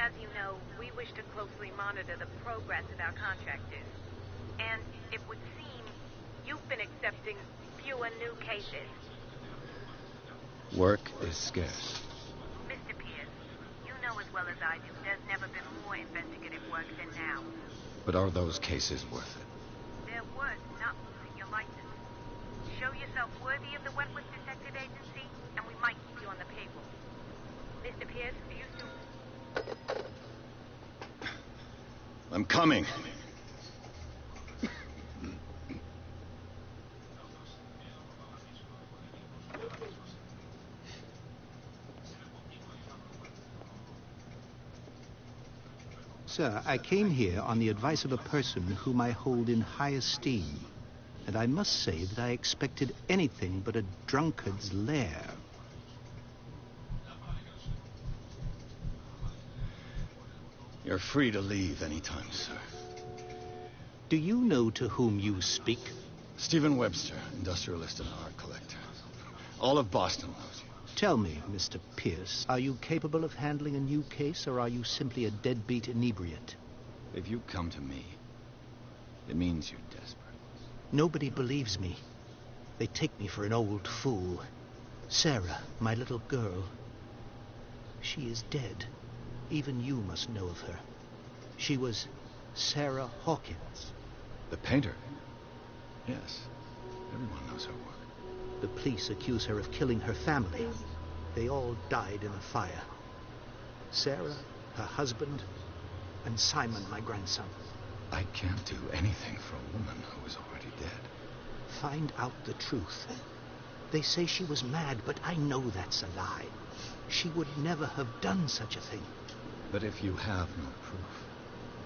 As you know, we wish to closely monitor the progress of our contractors. And it would seem you've been accepting fewer new cases. Work is scarce. Mr. Pierce, you know as well as I do, there's never been more investigative work than now. But are those cases worth it? They're worth not losing your license. Show yourself worthy of the Wentworth Detective Agency, and we might keep you on the payroll. Mr. Pierce, are you still... I'm coming. Sir, I came here on the advice of a person whom I hold in high esteem. And I must say that I expected anything but a drunkard's lair. You're free to leave anytime, sir. Do you know to whom you speak? Stephen Webster, industrialist and art collector. All of Boston knows you. Tell me, Mr. Pierce, are you capable of handling a new case, or are you simply a deadbeat inebriate? If you come to me, it means you're desperate. Nobody believes me. They take me for an old fool. Sarah, my little girl, she is dead. Even you must know of her. She was Sarah Hawkins. The painter? Yes. Everyone knows her work. The police accuse her of killing her family. They all died in a fire. Sarah, her husband, and Simon, my grandson. I can't do anything for a woman who is already dead. Find out the truth. They say she was mad, but I know that's a lie. She would never have done such a thing. But if you have no proof...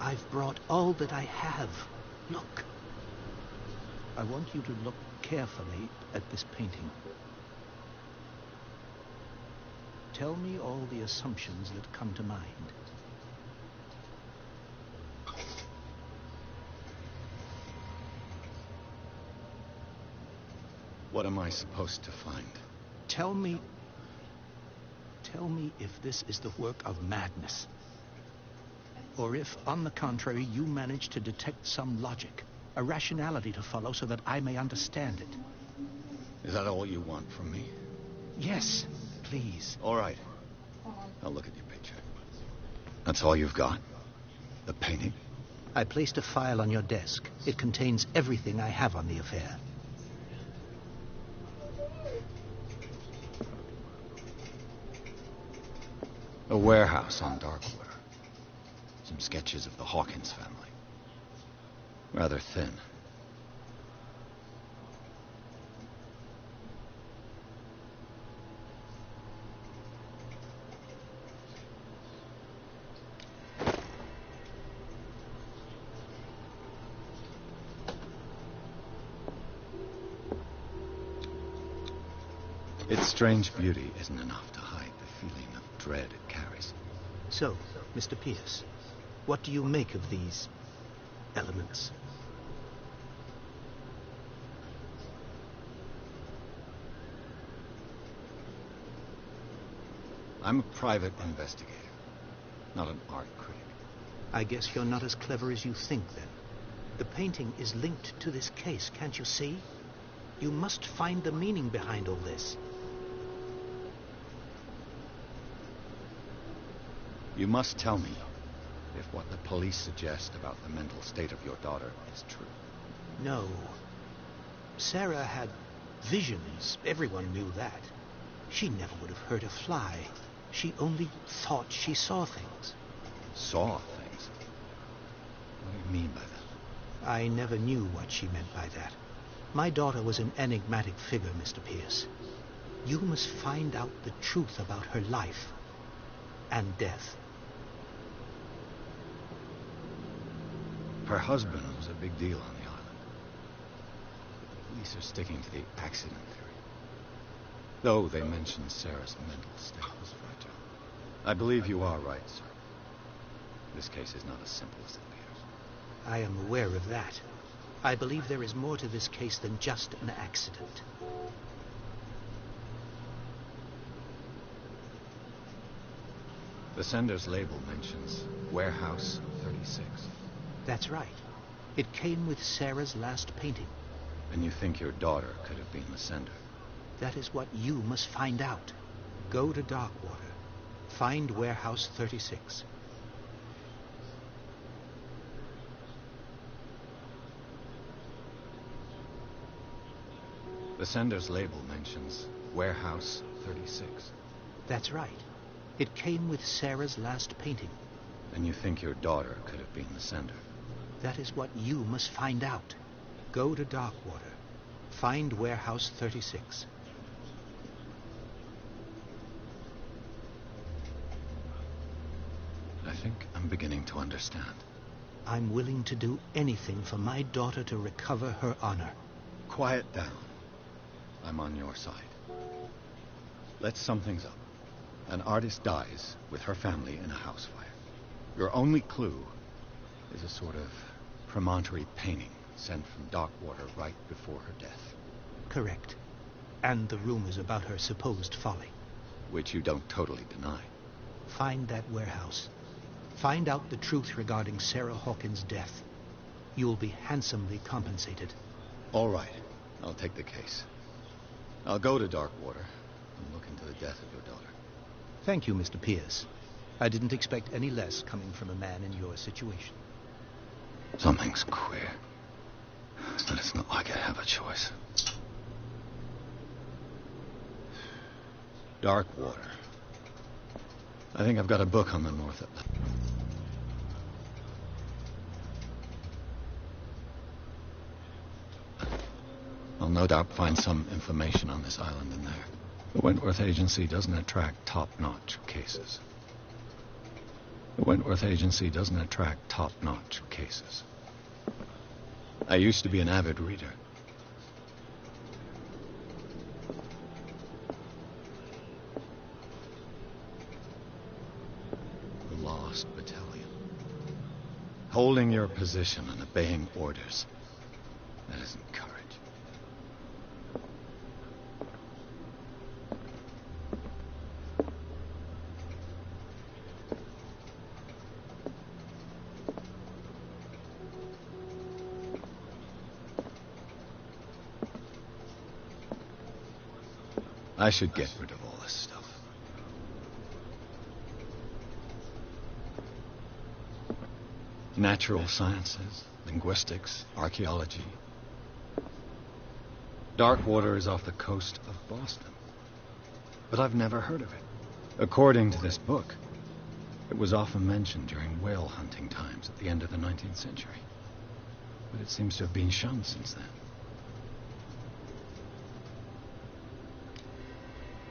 I've brought all that I have. Look. I want you to look carefully at this painting. Tell me all the assumptions that come to mind. What am I supposed to find? Tell me if this is the work of madness. Or if, on the contrary, you manage to detect some logic, a rationality to follow so that I may understand it. Is that all you want from me? Yes, please. All right. I'll look at your paycheck. That's all you've got? The painting? I placed a file on your desk. It contains everything I have on the affair. A warehouse on Darkwater. Some sketches of the Hawkins family. Rather thin. Its strange beauty isn't enough to hide the feeling of dread it carries. So, Mr. Pierce, what do you make of these elements? I'm a private investigator, not an art critic. I guess you're not as clever as you think, then. The painting is linked to this case, can't you see? You must find the meaning behind all this. You must tell me if what the police suggest about the mental state of your daughter is true. No. Sarah had visions. Everyone knew that. She never would have hurt a fly. She only thought she saw things. Saw things? What do you mean by that? I never knew what she meant by that. My daughter was an enigmatic figure, Mr. Pierce. You must find out the truth about her life and death. Her husband was a big deal on the island. The police are sticking to the accident theory. Though they mention Sarah's mental state was fragile. I believe you are right, sir. This case is not as simple as it appears. I am aware of that. I believe there is more to this case than just an accident. The sender's label mentions Warehouse 36. That's right. It came with Sarah's last painting. And you think your daughter could have been the sender? That is what you must find out. Go to Darkwater. Find Warehouse 36. The sender's label mentions Warehouse 36. That's right. It came with Sarah's last painting. And you think your daughter could have been the sender? That is what you must find out. Go to Darkwater. Find Warehouse 36. I think I'm beginning to understand. I'm willing to do anything for my daughter to recover her honor. Quiet down. I'm on your side. Let's sum things up. An artist dies with her family in a house fire. Your only clue is a sort of promontory painting sent from Darkwater right before her death. Correct. And the rumors about her supposed folly. Which you don't totally deny. Find that warehouse. Find out the truth regarding Sarah Hawkins' death. You'll be handsomely compensated. All right. I'll take the case. I'll go to Darkwater and look into the death of your daughter. Thank you, Mr. Pierce. I didn't expect any less coming from a man in your situation. Something's queer. But it's not like I have a choice. Darkwater. I think I've got a book on the North Atlantic. I'll no doubt find some information on this island in there. The Wentworth Agency doesn't attract top-notch cases. The Wentworth Agency doesn't attract top-notch cases. I used to be an avid reader. The Lost Battalion. Holding your position and obeying orders. That isn't courage. I should get rid of all this stuff. Natural sciences, linguistics, archaeology. Darkwater is off the coast of Boston. But I've never heard of it. According to this book, it was often mentioned during whale hunting times at the end of the 19th century. But it seems to have been shunned since then.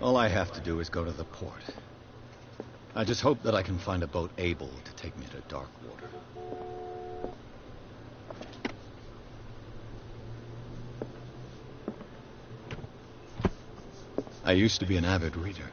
All I have to do is go to the port. I just hope that I can find a boat able to take me to Darkwater. I used to be an avid reader.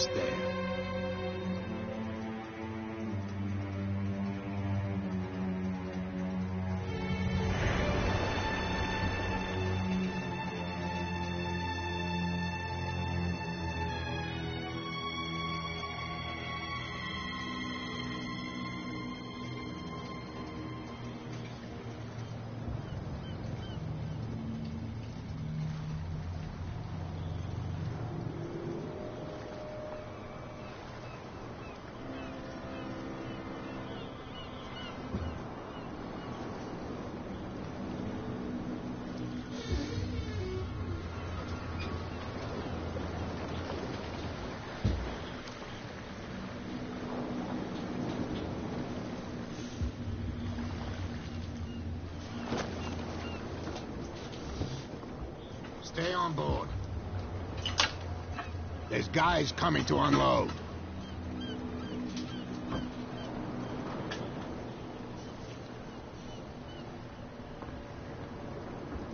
almost there. Stay on board. There's guys coming to unload.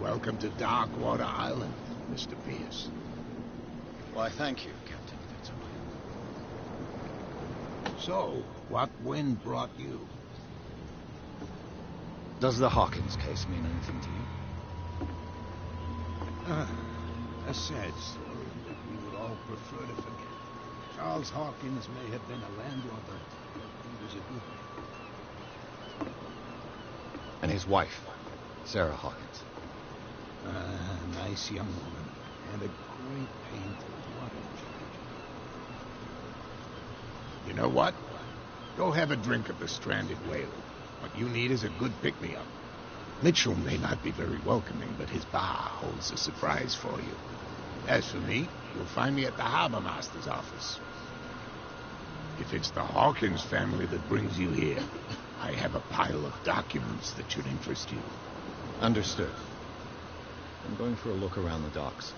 Welcome to Darkwater Island, Mr. Pierce. Why, thank you, Captain Fitzroy. So, what wind brought you? Does the Hawkins case mean anything to you? A sad story that we would all prefer to forget. Charles Hawkins may have been a landlubber, but he was a good man. And his wife, Sarah Hawkins. Nice young woman, and a great pain to watch. You know what? Go have a drink of the stranded whale. What you need is a good pick-me-up. Mitchell may not be very welcoming, but his bar holds a surprise for you. As for me, you'll find me at the harbor master's office. If it's the Hawkins family that brings you here, I have a pile of documents that should interest you. Understood. I'm going for a look around the docks.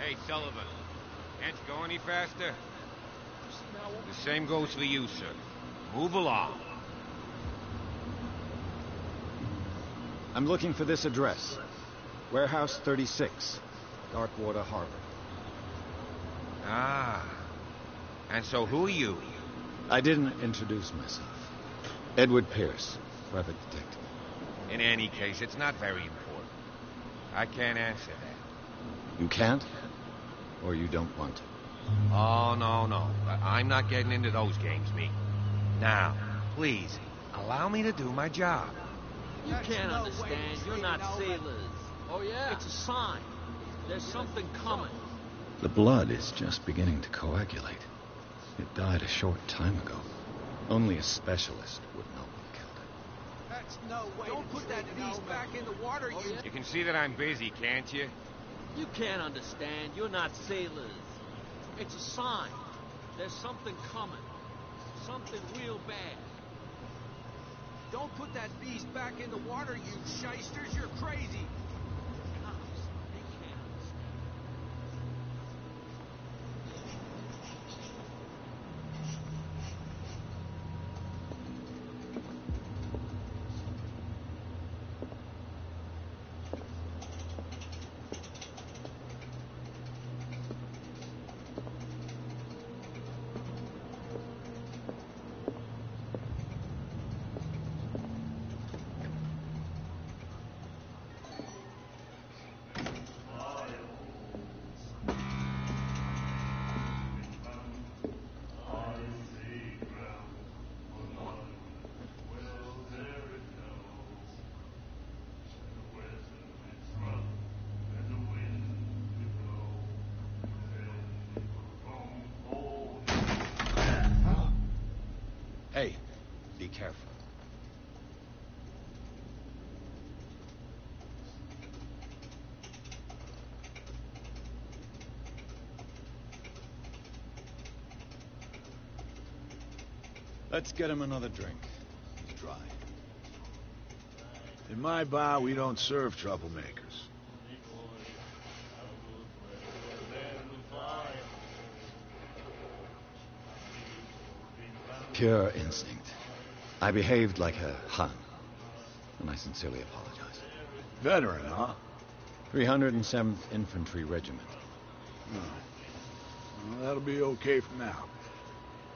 Hey, Sullivan. Can't you go any faster? The same goes for you, sir. Move along. I'm looking for this address. Warehouse 36, Darkwater Harbor. Ah. And so who are you? I didn't introduce myself. Edward Pierce, private detective. In any case, it's not very important. I can't answer that. You can't? Or you don't want to? Oh, no. I'm not getting into those games, me. Now, please, allow me to do my job. You can't understand. You're not sailors. Oh, yeah? It's a sign. There's something coming. The blood is just beginning to coagulate. It died a short time ago. Only a specialist would know what killed it. That's no way. Don't put that beast back in the water, you... You can see that I'm busy, can't you? You can't understand. You're not sailors. It's a sign. There's something coming. Something real bad. Don't put that beast back in the water, you shysters. You're crazy. Cops, they can't understand. Hey, be careful. Let's get him another drink. He's dry. In my bar, we don't serve troublemakers. Pure instinct. I behaved like a Han, and I sincerely apologize. Veteran, huh? 307th Infantry Regiment. Oh. Well, that'll be okay for now.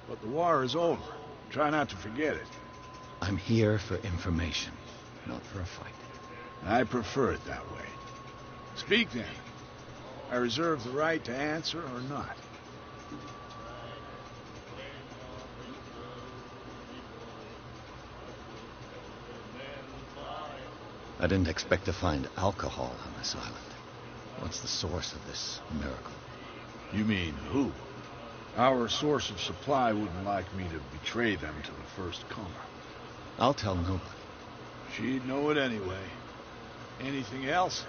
But the war is over. Try not to forget it. I'm here for information, not for a fight. I prefer it that way. Speak then. I reserve the right to answer or not. I didn't expect to find alcohol on this island. What's the source of this miracle? You mean who? Our source of supply wouldn't like me to betray them to the first comer. I'll tell nobody. She'd know it anyway. Anything else?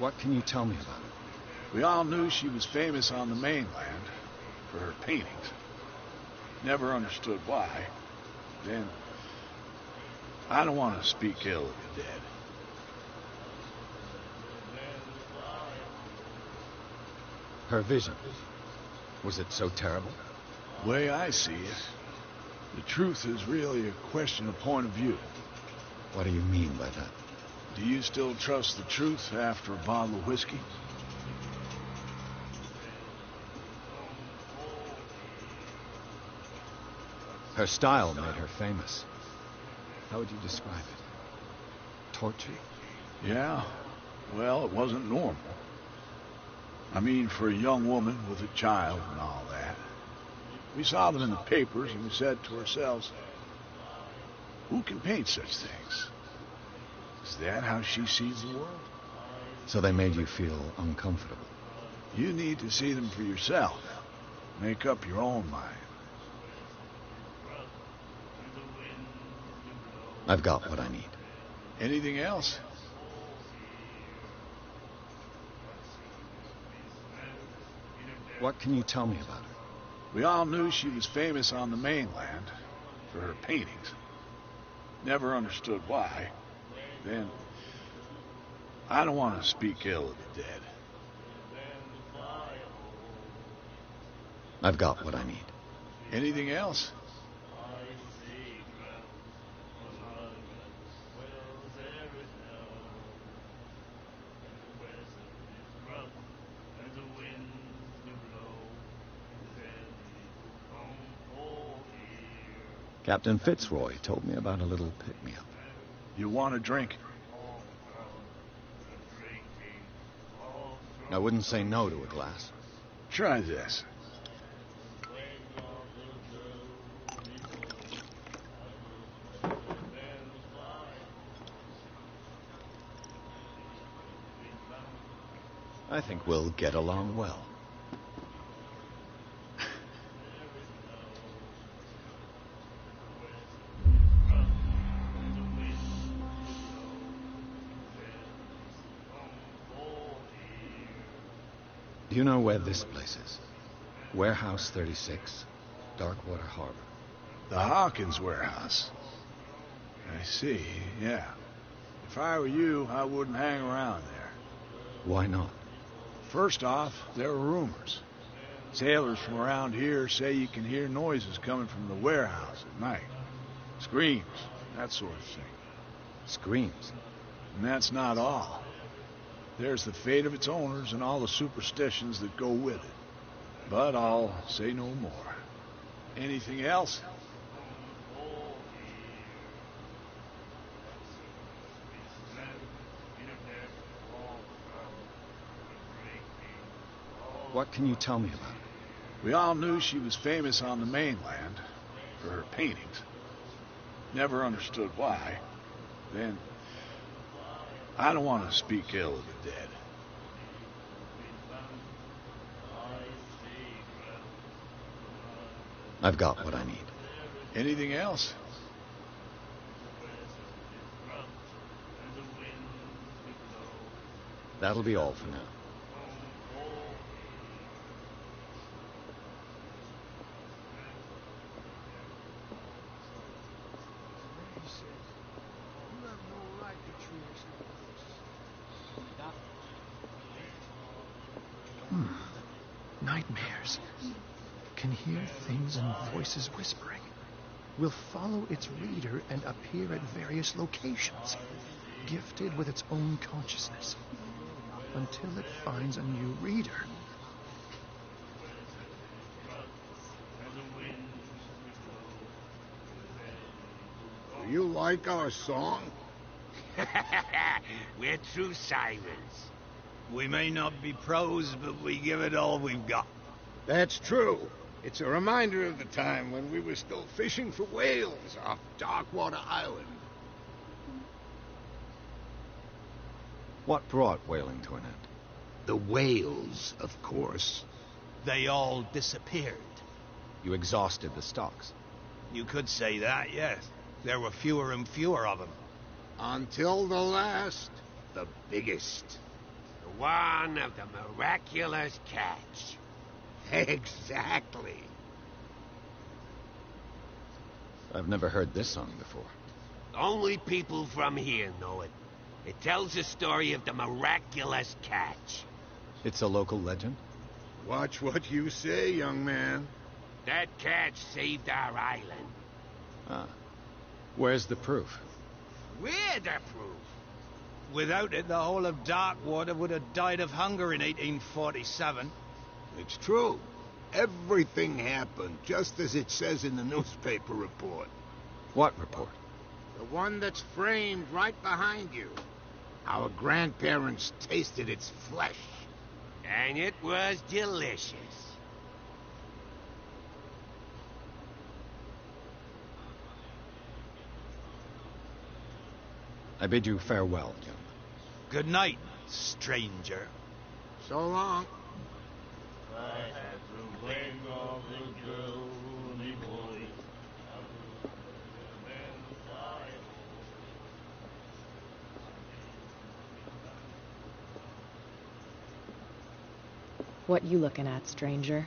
What can you tell me about her? We all knew she was famous on the mainland for her paintings. Never understood why. Then, I don't want to speak ill of the dead. Her vision. Was it so terrible? The way I see it, the truth is really a question of point of view. What do you mean by that? Do you still trust the truth after a bottle of whiskey? Her style made her famous. How would you describe it? Torture? Yeah. Well, it wasn't normal. I mean, for a young woman with a child and all that. We saw them in the papers and we said to ourselves, who can paint such things? Is that how she sees the world? So they made you feel uncomfortable? You need to see them for yourself. Make up your own mind. I've got what I need. Anything else? What can you tell me about her? We all knew she was famous on the mainland for her paintings. Never understood why. Then, I don't want to speak ill of the dead. I've got what I need. Anything else? Captain Fitzroy told me about a little pick-me-up. You want a drink? I wouldn't say no to a glass. Try this. I think we'll get along well. Do you know where this place is? Warehouse 36, Darkwater Harbor. The Hawkins warehouse. I see, yeah. If I were you, I wouldn't hang around there. Why not? First off, there are rumors. Sailors from around here say you can hear noises coming from the warehouse at night. Screams, that sort of thing. Screams? And that's not all. There's the fate of its owners and all the superstitions that go with it. But I'll say no more. Anything else? What can you tell me about her? We all knew she was famous on the mainland for her paintings. Never understood why. Then, I don't want to speak ill of the dead. I've got what I need. Anything else? That'll be all for now. nightmares. Can hear things and voices whispering. Will follow its reader and appear at various locations, gifted with its own consciousness, until it finds a new reader. Do you like our song? We're true sirens. We may not be pros, but we give it all we've got. That's true. It's a reminder of the time when we were still fishing for whales off Darkwater Island. What brought whaling to an end? The whales, of course. They all disappeared. You exhausted the stocks. You could say that, yes. There were fewer and fewer of them. Until the last, the biggest. The one of the miraculous catch. Exactly. I've never heard this song before. Only people from here know it. It tells the story of the miraculous catch. It's a local legend? Watch what you say, young man. That catch saved our island. Ah. Where's the proof? We're the proof. Without it, the whole of Darkwater would have died of hunger in 1847. It's true. Everything happened just as it says in the newspaper report. What report? The one that's framed right behind you. Our grandparents tasted its flesh. And it was delicious. I bid you farewell, young. Good night, stranger. So long. What you looking at, stranger?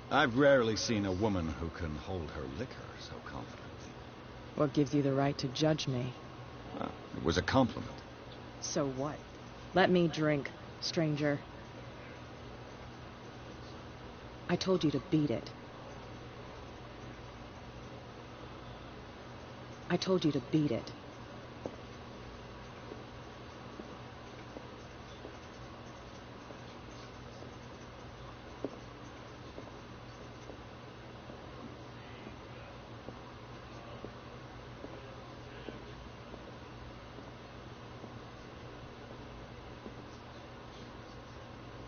I've rarely seen a woman who can hold her liquor so confidently. What gives you the right to judge me? Ah, it was a compliment. So what? Let me drink, stranger. I told you to beat it. I told you to beat it.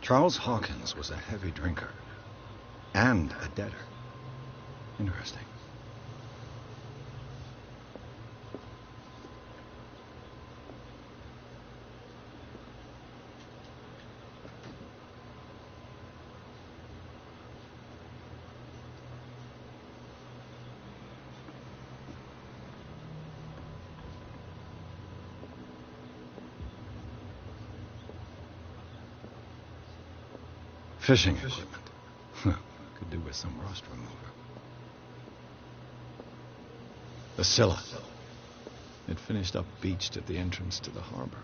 Charles Hawkins was a heavy drinker. And a debtor. Interesting. Fishing equipment. Could do with some rust remover. The Scylla. It finished up beached at the entrance to the harbor.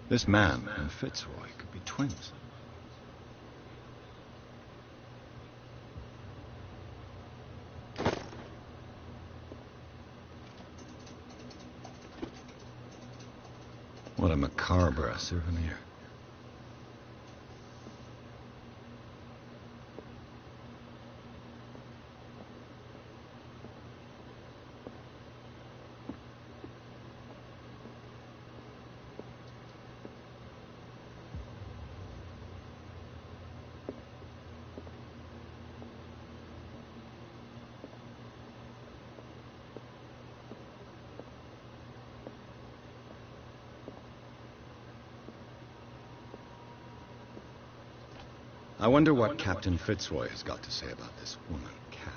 This man and Fitzroy could be twins. What a macabre souvenir. I wonder what Captain Fitzroy has got to say about this woman cat.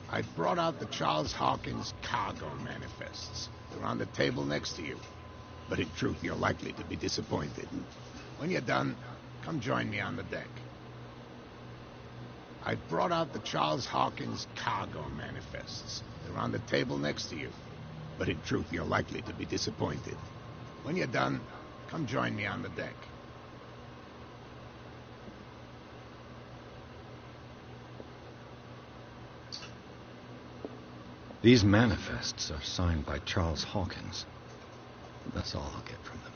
I brought out the Charles Hawkins cargo manifests. They're on the table next to you. But in truth, you're likely to be disappointed. When you're done, come join me on the deck. I brought out the Charles Hawkins cargo manifests. They're on the table next to you. But in truth, you're likely to be disappointed. When you're done, come join me on the deck. These manifests are signed by Charles Hawkins. That's all I'll get from them.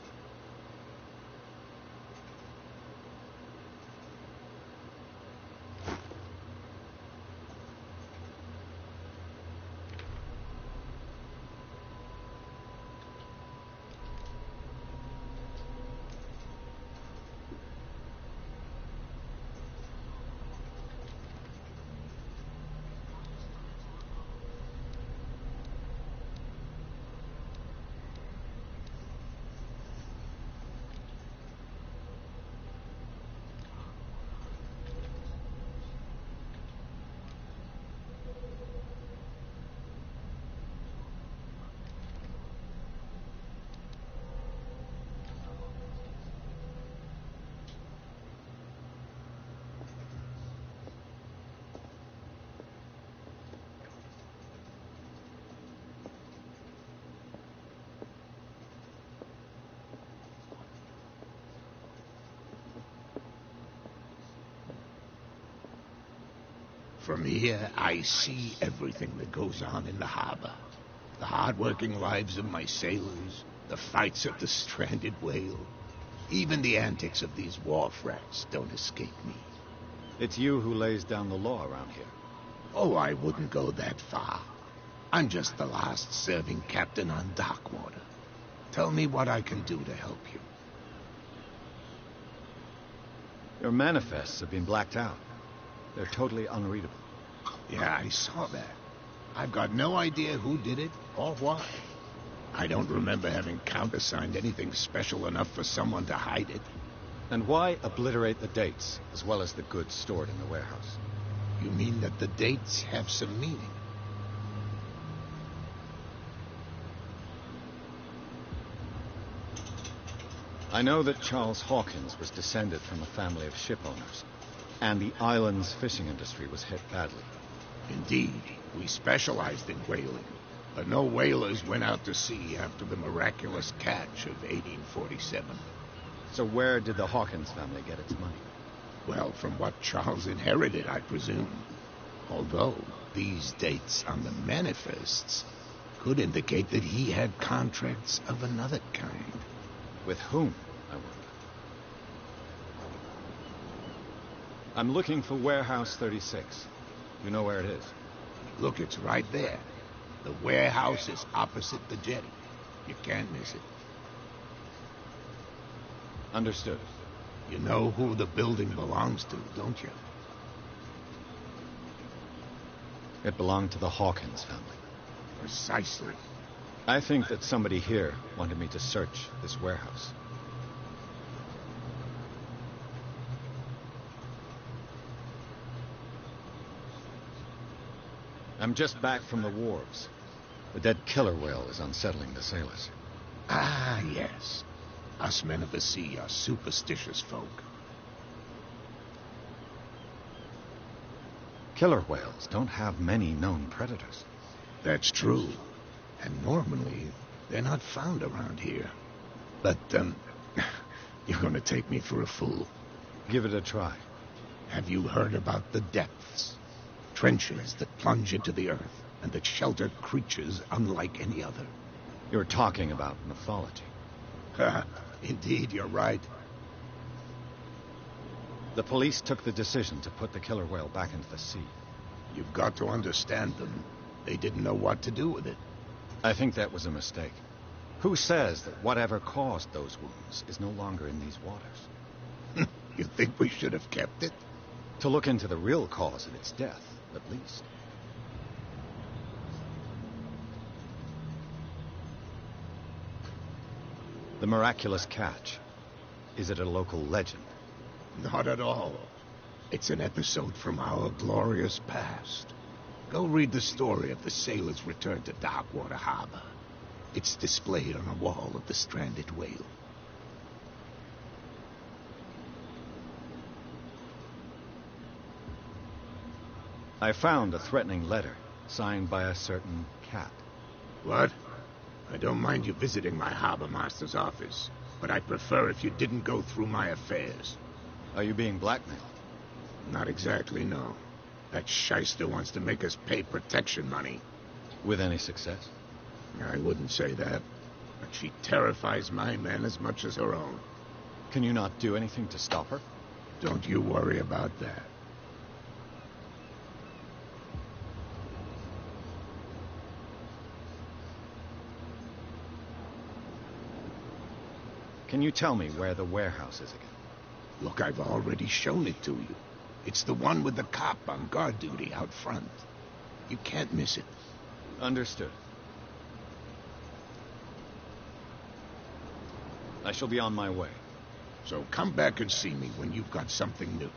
From here, I see everything that goes on in the harbor. The hard-working lives of my sailors, the fights of the stranded whale. Even the antics of these wharf rats don't escape me. It's you who lays down the law around here. Oh, I wouldn't go that far. I'm just the last serving captain on Darkwater. Tell me what I can do to help you. Your manifests have been blacked out. They're totally unreadable. Yeah, I saw that. I've got no idea who did it or why. I don't remember having countersigned anything special enough for someone to hide it. And why obliterate the dates, as well as the goods stored in the warehouse? You mean that the dates have some meaning? I know that Charles Hawkins was descended from a family of ship owners, and the island's fishing industry was hit badly. Indeed, we specialized in whaling, but no whalers went out to sea after the miraculous catch of 1847. So where did the Hawkins family get its money? Well, from what Charles inherited, I presume. Although these dates on the manifests could indicate that he had contracts of another kind. With whom, I wonder? I'm looking for Warehouse 36. You know where it is? Look, it's right there. The warehouse is opposite the jetty. You can't miss it. Understood. You know who the building belongs to, don't you? It belonged to the Hawkins family. Precisely. I think that somebody here wanted me to search this warehouse. I'm just back from the wharves. The dead killer whale is unsettling the sailors. Ah, yes. Us men of the sea are superstitious folk. Killer whales don't have many known predators. That's true. And normally, they're not found around here. But, you're gonna take me for a fool. Give it a try. Have you heard about the depths? Trenches that plunge into the earth and that shelter creatures unlike any other. You're talking about mythology. Indeed, you're right. The police took the decision to put the killer whale back into the sea. You've got to understand them. They didn't know what to do with it. I think that was a mistake. Who says that whatever caused those wounds is no longer in these waters? You think we should have kept it? To look into the real cause of its death, at least. The miraculous catch. Is it a local legend? Not at all. It's an episode from our glorious past. Go read the story of the sailor's return to Darkwater Harbor. It's displayed on a wall of the stranded whale. I found a threatening letter, signed by a certain cat. What? I don't mind you visiting my harbor master's office, but I prefer if you didn't go through my affairs. Are you being blackmailed? Not exactly, no. That shyster wants to make us pay protection money. With any success? I wouldn't say that, but she terrifies my men as much as her own. Can you not do anything to stop her? Don't you worry about that. Can you tell me where the warehouse is again? Look, I've already shown it to you. It's the one with the cop on guard duty out front. You can't miss it. Understood. I shall be on my way. So come back and see me when you've got something new.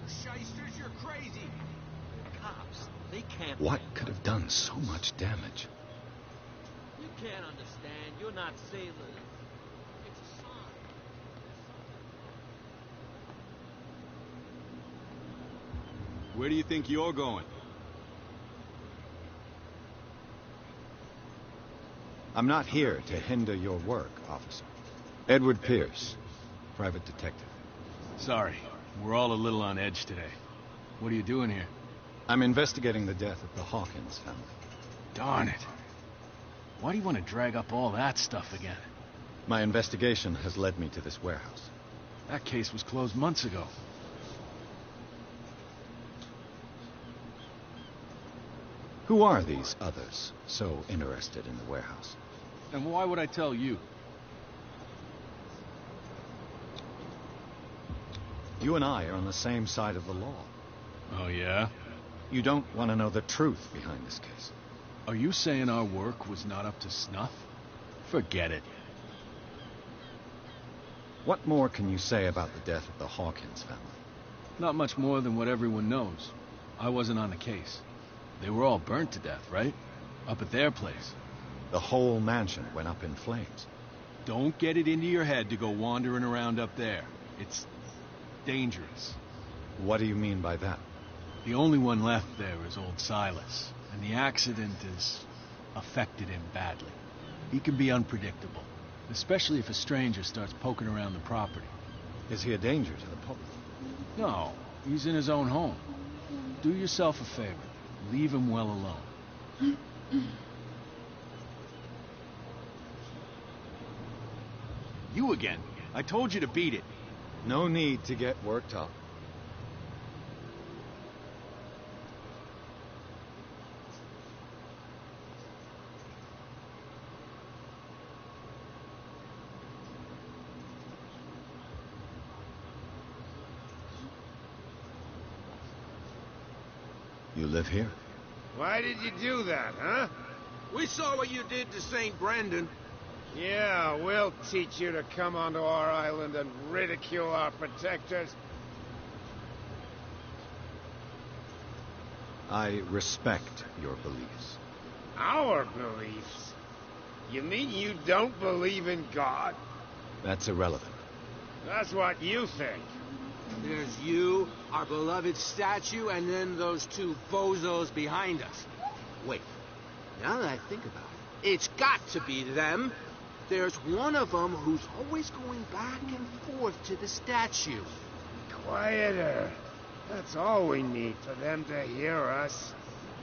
Shysters, you're crazy. Cops, they can't. What could have done so much damage? You can't understand. You're not sailors. It's a sign. Where do you think you're going? I'm not here to hinder your work, officer. Edward Pierce, private detective. Sorry, we're all a little on edge today. What are you doing here? I'm investigating the death of the Hawkins family. Darn it. Why do you want to drag up all that stuff again? My investigation has led me to this warehouse. That case was closed months ago. Who are these others so interested in the warehouse? And why would I tell you? You and I are on the same side of the law. Oh, yeah? You don't want to know the truth behind this case. Are you saying our work was not up to snuff? Forget it. What more can you say about the death of the Hawkins family? Not much more than what everyone knows. I wasn't on the case. They were all burnt to death, right? Up at their place. The whole mansion went up in flames. Don't get it into your head to go wandering around up there. It's dangerous. What do you mean by that? The only one left there is old Silas, and the accident has affected him badly. He can be unpredictable, especially if a stranger starts poking around the property. Is he a danger to the public? No, he's in his own home. Do yourself a favor. Leave him well alone. You again. I told you to beat it. No need to get worked up. You live here? Why did you do that, huh? We saw what you did to St. Brendan. Yeah, we'll teach you to come onto our island and ridicule our protectors. I respect your beliefs. Our beliefs? You mean you don't believe in God? That's irrelevant. That's what you think. There's you, our beloved statue, and then those two bozos behind us. Wait, now that I think about it, it's got to be them. There's one of them who's always going back and forth to the statue. Quieter. That's all we need for them to hear us.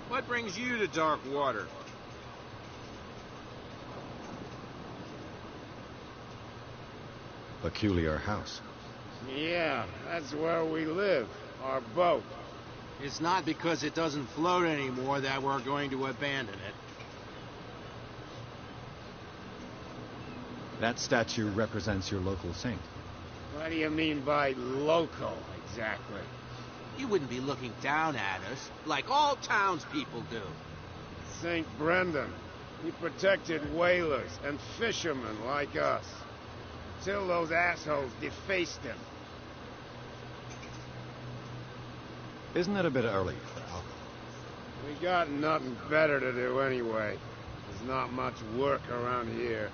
What brings you to dark water? Peculiar house. Yeah, that's where we live. Our boat. It's not because it doesn't float anymore that we're going to abandon it. That statue represents your local saint. What do you mean by local, exactly? You wouldn't be looking down at us like all townspeople do. St. Brendan. He protected whalers and fishermen like us. Till those assholes defaced him. Isn't it a bit early for alcohol? We got nothing better to do anyway. There's not much work around here.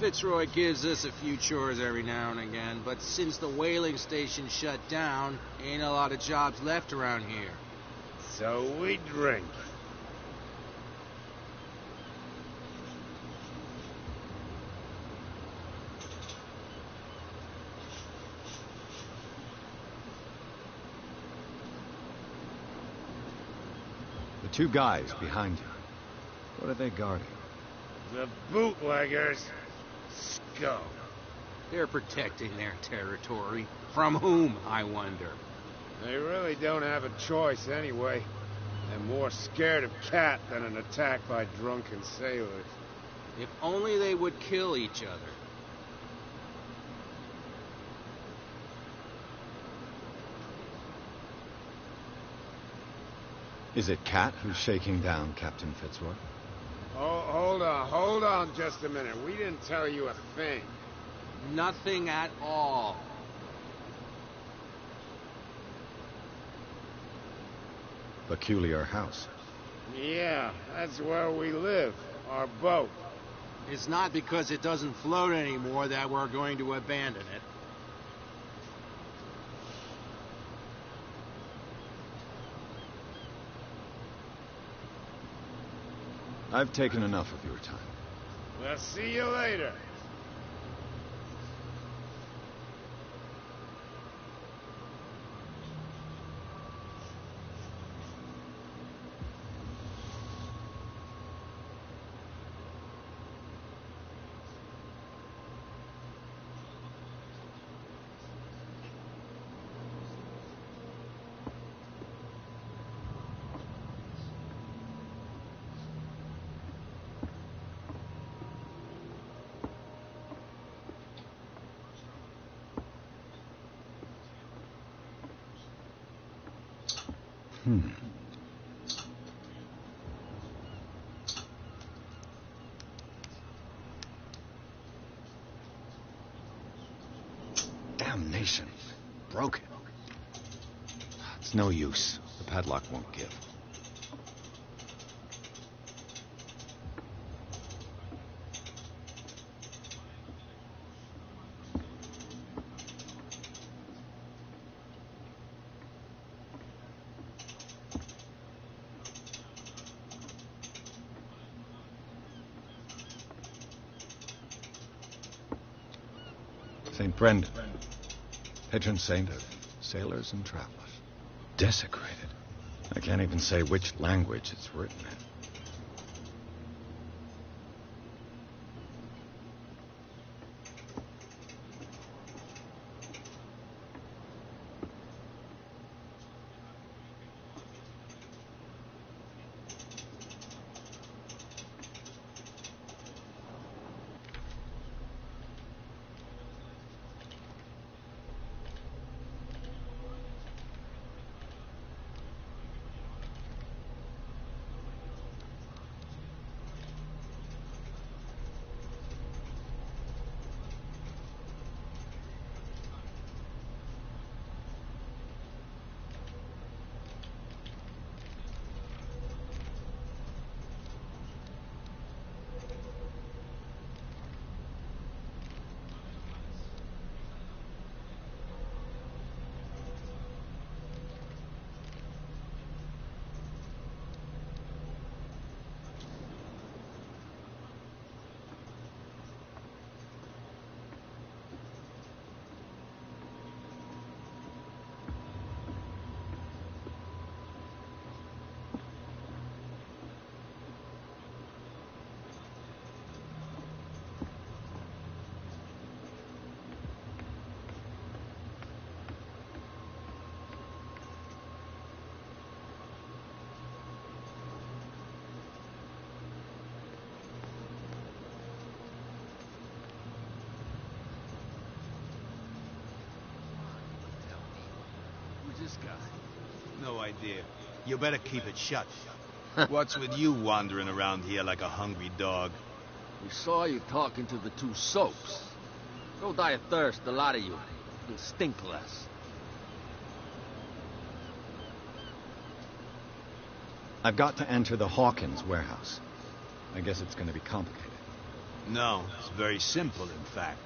Fitzroy gives us a few chores every now and again, but since the whaling station shut down, ain't a lot of jobs left around here. So we drink. The two guys behind you. What are they guarding? The bootleggers. Scum. They're protecting their territory. From whom, I wonder? They really don't have a choice anyway. They're more scared of Cat than an attack by drunken sailors. If only they would kill each other. Is it Cat who's shaking down Captain Fitzroy? Oh, hold on just a minute. We didn't tell you a thing. Nothing at all. Peculiar house. Yeah, that's where we live. Our boat. It's not because it doesn't float anymore that we're going to abandon it. I've taken enough of your time. We'll see you later. Damnation. Broke it. It's no use. The padlock won't give. St. Brendan, patron saint of sailors and travelers. Desecrated. I can't even say which language it's written in. this guy? No idea. You better keep it shut. What's with you wandering around here like a hungry dog? We saw you talking to the two soaps. Go die of thirst, the lot of you. You'll stink less. I've got to enter the Hawkins warehouse. I guess it's going to be complicated. No, it's very simple, in fact.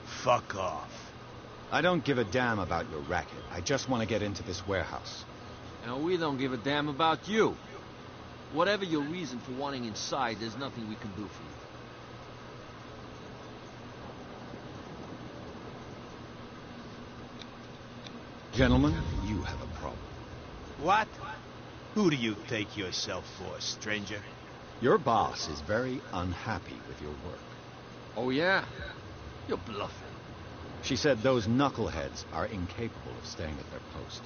Fuck off. I don't give a damn about your racket. I just want to get into this warehouse. And we don't give a damn about you. Whatever your reason for wanting inside, there's nothing we can do for you. Gentlemen, you have a problem. What? Who do you take yourself for, stranger? Your boss is very unhappy with your work. Oh, yeah? You're bluffing. She said those knuckleheads are incapable of staying at their post.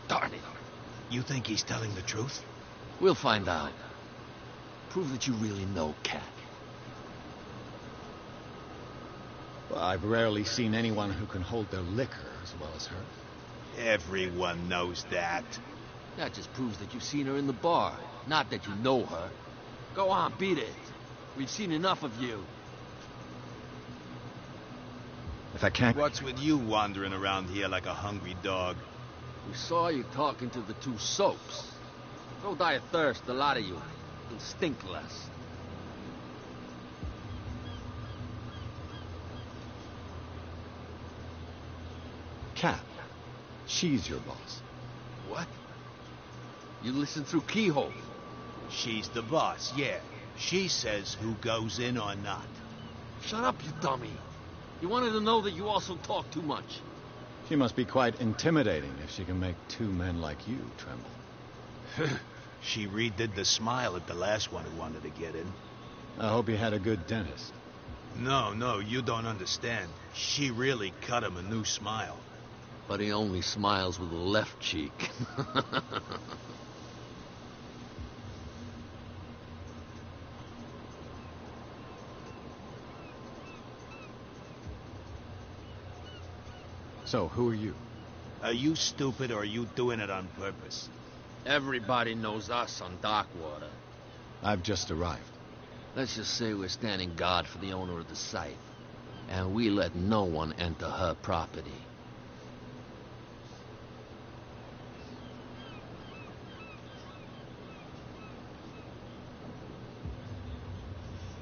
Darn it. You think he's telling the truth? We'll find out. Prove that you really know Cat. Well, I've rarely seen anyone who can hold their liquor as well as her. Everyone knows that. That just proves that you've seen her in the bar, not that you know her. Go on, beat it. We've seen enough of you. If I can't... What's with you wandering around here like a hungry dog? We saw you talking to the two soaps. Go die of thirst, the lot of you. You'll stink less. Cat. She's your boss. What? You listen through keyhole. She's the boss, yeah. She says who goes in or not. Shut up, you dummy. You wanted to know that you also talk too much. She must be quite intimidating if she can make two men like you tremble. She redid the smile at the last one who wanted to get in. I hope he had a good dentist. No, you don't understand. She really cut him a new smile. But he only smiles with the left cheek. So, who are you? Are you stupid or are you doing it on purpose? Everybody knows us on Darkwater. I've just arrived. Let's just say we're standing guard for the owner of the site. And we let no one enter her property.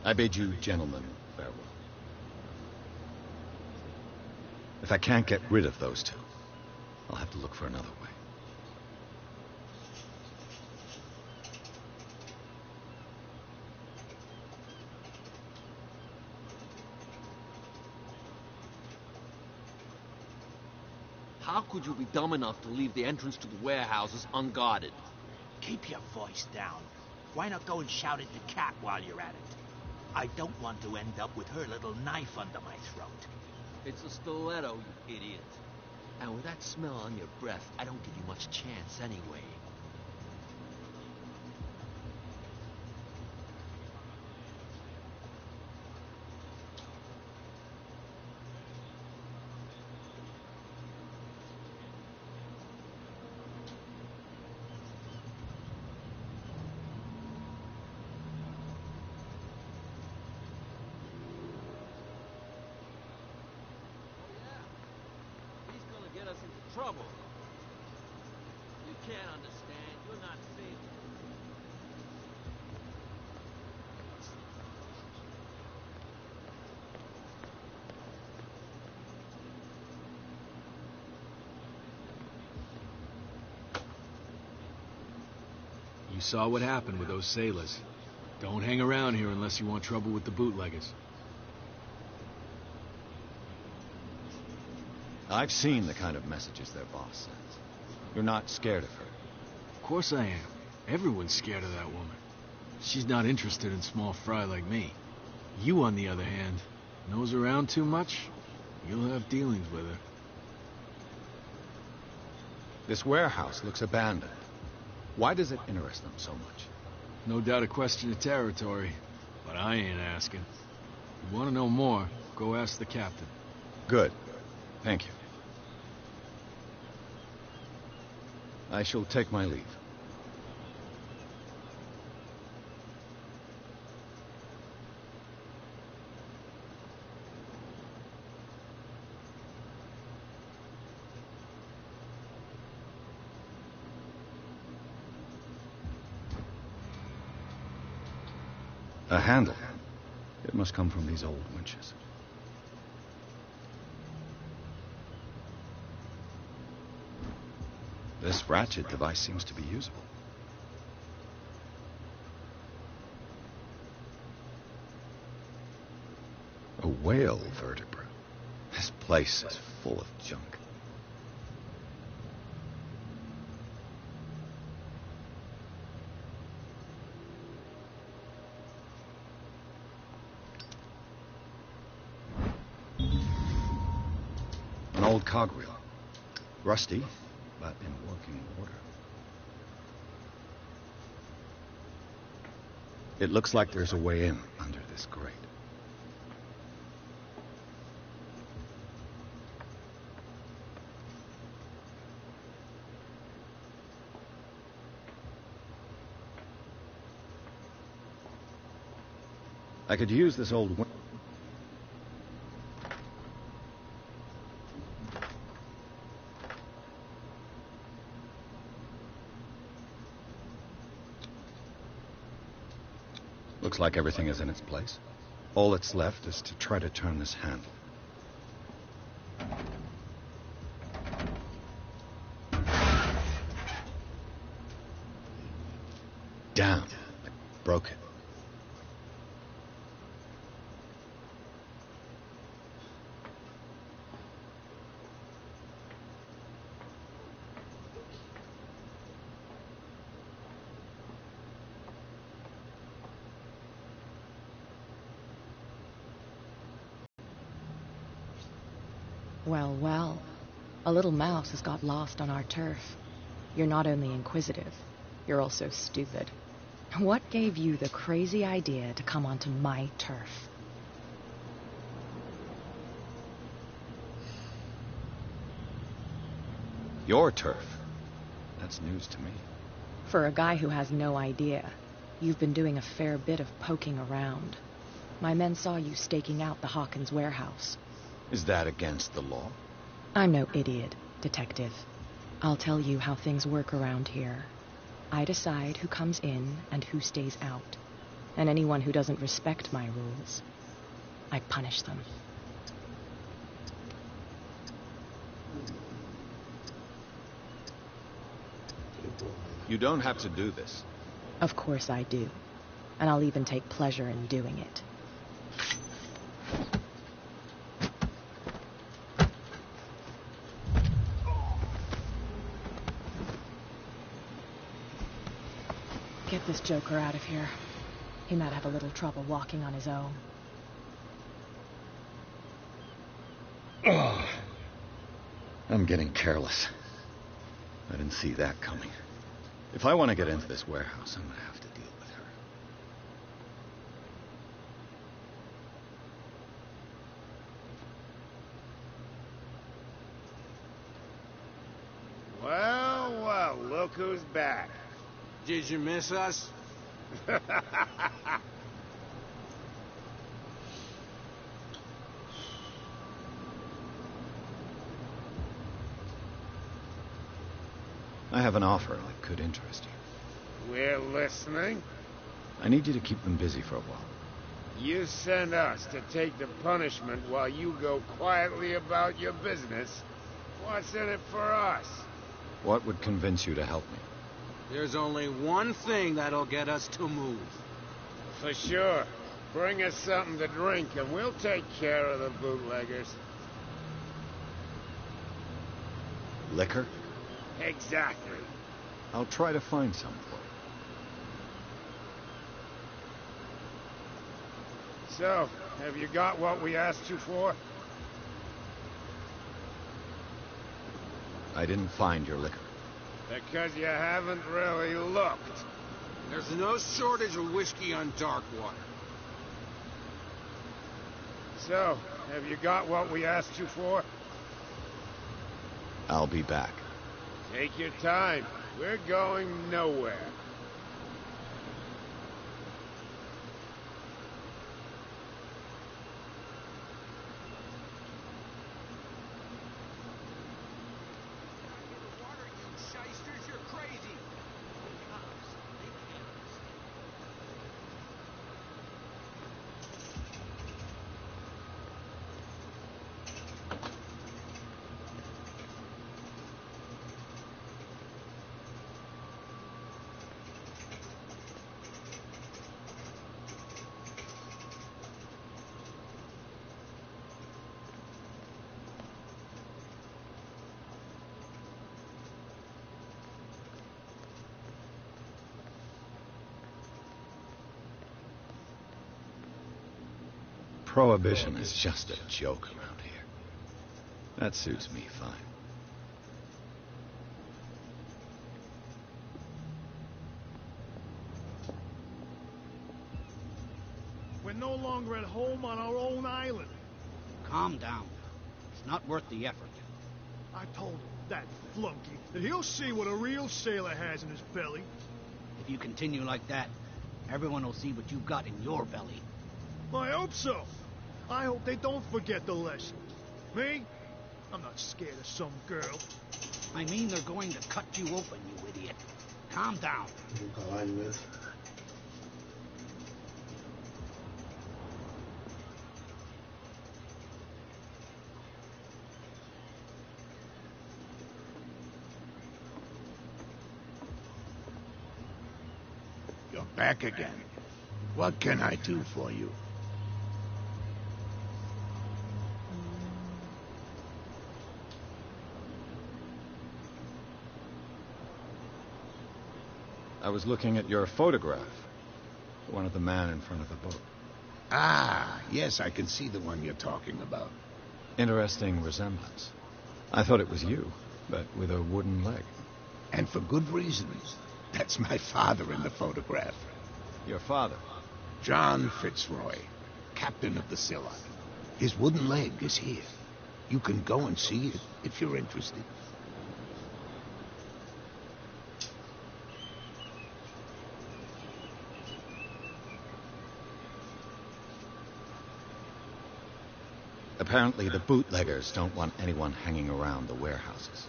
I bid you gentlemen farewell. If I can't get rid of those two, I'll have to look for another way. How could you be dumb enough to leave the entrance to the warehouses unguarded? Keep your voice down. Why not go and shout at the cat while you're at it? I don't want to end up with her little knife under my throat. It's a stiletto, you idiot. And with that smell on your breath, I don't give you much chance anyway. Get us into trouble. You can't understand. You're not safe. You saw what happened with those sailors. Don't hang around here unless you want trouble with the bootleggers. I've seen the kind of messages their boss sends. You're not scared of her. Of course I am. Everyone's scared of that woman. She's not interested in small fry like me. You, on the other hand, nose around too much, you'll have dealings with her. This warehouse looks abandoned. Why does it interest them so much? No doubt a question of territory, but I ain't asking. If you want to know more, go ask the captain. Good. Thank you. I shall take my leave. A handle. It must come from these old winches. This ratchet device seems to be usable. A whale vertebra. This place is full of junk. An old cogwheel. Rusty, but in working order. It looks like there's a way in under this grate. I could use this old winch. Looks like everything is in its place. All that's left is to try to turn this handle. Damn. I broke it. Well, well. A little mouse has got lost on our turf. You're not only inquisitive, you're also stupid. What gave you the crazy idea to come onto my turf? Your turf? That's news to me. For a guy who has no idea, you've been doing a fair bit of poking around. My men saw you staking out the Hawkins warehouse. Is that against the law? I'm no idiot, detective. I'll tell you how things work around here. I decide who comes in and who stays out. And anyone who doesn't respect my rules, I punish them. You don't have to do this. Of course I do. And I'll even take pleasure in doing it. Get this joker out of here. He might have a little trouble walking on his own. Oh, I'm getting careless. I didn't see that coming. If I want to get into this warehouse, I'm going to have to deal with her. Well, well, look who's back. Did you miss us? I have an offer that could interest you. We're listening. I need you to keep them busy for a while. You send us to take the punishment while you go quietly about your business. What's in it for us? What would convince you to help me? There's only one thing that'll get us to move. For sure. Bring us something to drink and we'll take care of the bootleggers. Liquor? Exactly. I'll try to find some for you. So, have you got what we asked you for? I didn't find your liquor. Because you haven't really looked. There's no shortage of whiskey on Darkwater. So, have you got what we asked you for? I'll be back. Take your time. We're going nowhere. Prohibition is just a joke around here. That suits me fine. We're no longer at home on our own island. Calm down. It's not worth the effort. I told him, that flunky, that he'll see what a real sailor has in his belly. If you continue like that, everyone will see what you've got in your belly. I hope so. I hope they don't forget the lesson. Me? I'm not scared of some girl. I mean they're going to cut you open, you idiot. Calm down. You're back again. What can I do for you? I was looking at your photograph. One of the man in front of the boat. Ah, yes, I can see the one you're talking about. Interesting resemblance. I thought it was you, but with a wooden leg. And for good reasons. That's my father in the photograph. Your father? John Fitzroy, captain of the Scylla. His wooden leg is here. You can go and see it if you're interested. Apparently the bootleggers don't want anyone hanging around the warehouses.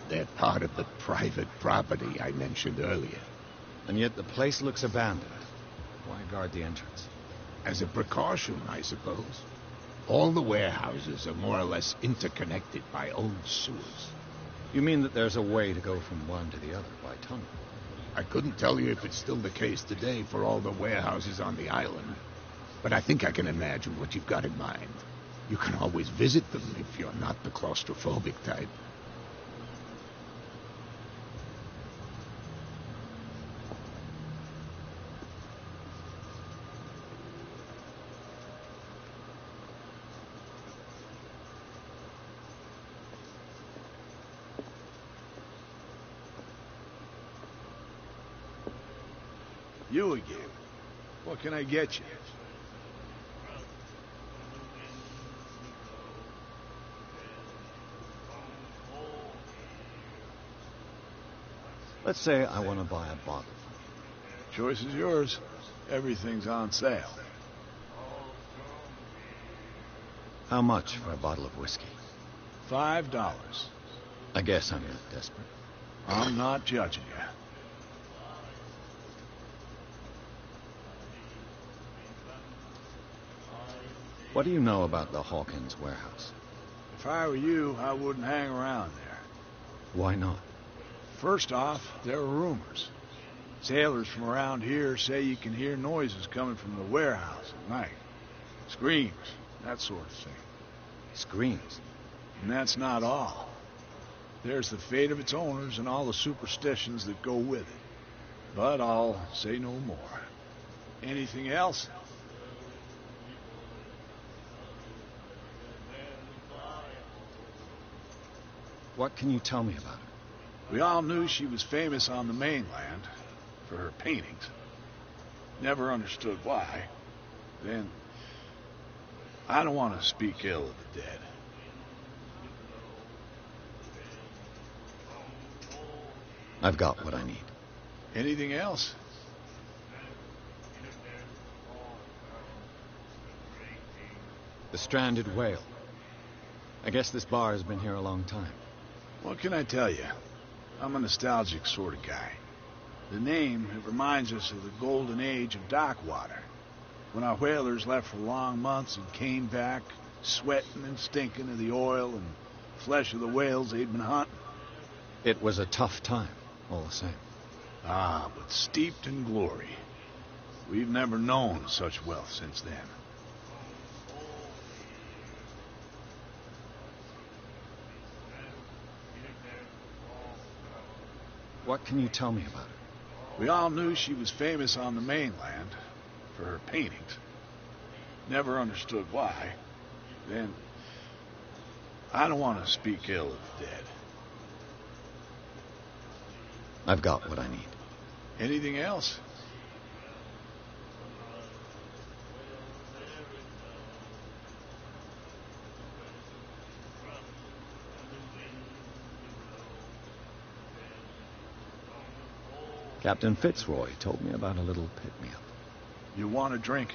They're part of the private property I mentioned earlier. And yet the place looks abandoned. Why guard the entrance? As a precaution, I suppose. All the warehouses are more or less interconnected by old sewers. You mean that there's a way to go from one to the other by tunnel? I couldn't tell you if it's still the case today for all the warehouses on the island, but I think I can imagine what you've got in mind. You can always visit them if you're not the claustrophobic type. You again. What can I get you? Let's say I want to buy a bottle. Choice is yours. Everything's on sale. How much for a bottle of whiskey? $5. I guess I'm not desperate. I'm not judging you. What do you know about the Hawkins warehouse? If I were you, I wouldn't hang around there. Why not? First off, there are rumors. Sailors from around here say you can hear noises coming from the warehouse at night. Screams, that sort of thing. Screams? And that's not all. There's the fate of its owners and all the superstitions that go with it. But I'll say no more. Anything else? What can you tell me about her? We all knew she was famous on the mainland for her paintings. Never understood why. Then, I don't want to speak ill of the dead. I've got what I need. Anything else? The stranded whale. I guess this bar has been here a long time. What can I tell you? I'm a nostalgic sort of guy. The name, it reminds us of the golden age of dock water, when our whalers left for long months and came back sweating and stinking of the oil and flesh of the whales they'd been hunting. It was a tough time, all the same. Ah, but steeped in glory. We've never known such wealth since then. What can you tell me about her? We all knew she was famous on the mainland for her paintings. Never understood why. Then, I don't want to speak ill of the dead. I've got what I need. Anything else? Captain Fitzroy told me about a little pick-me-up. You want a drink?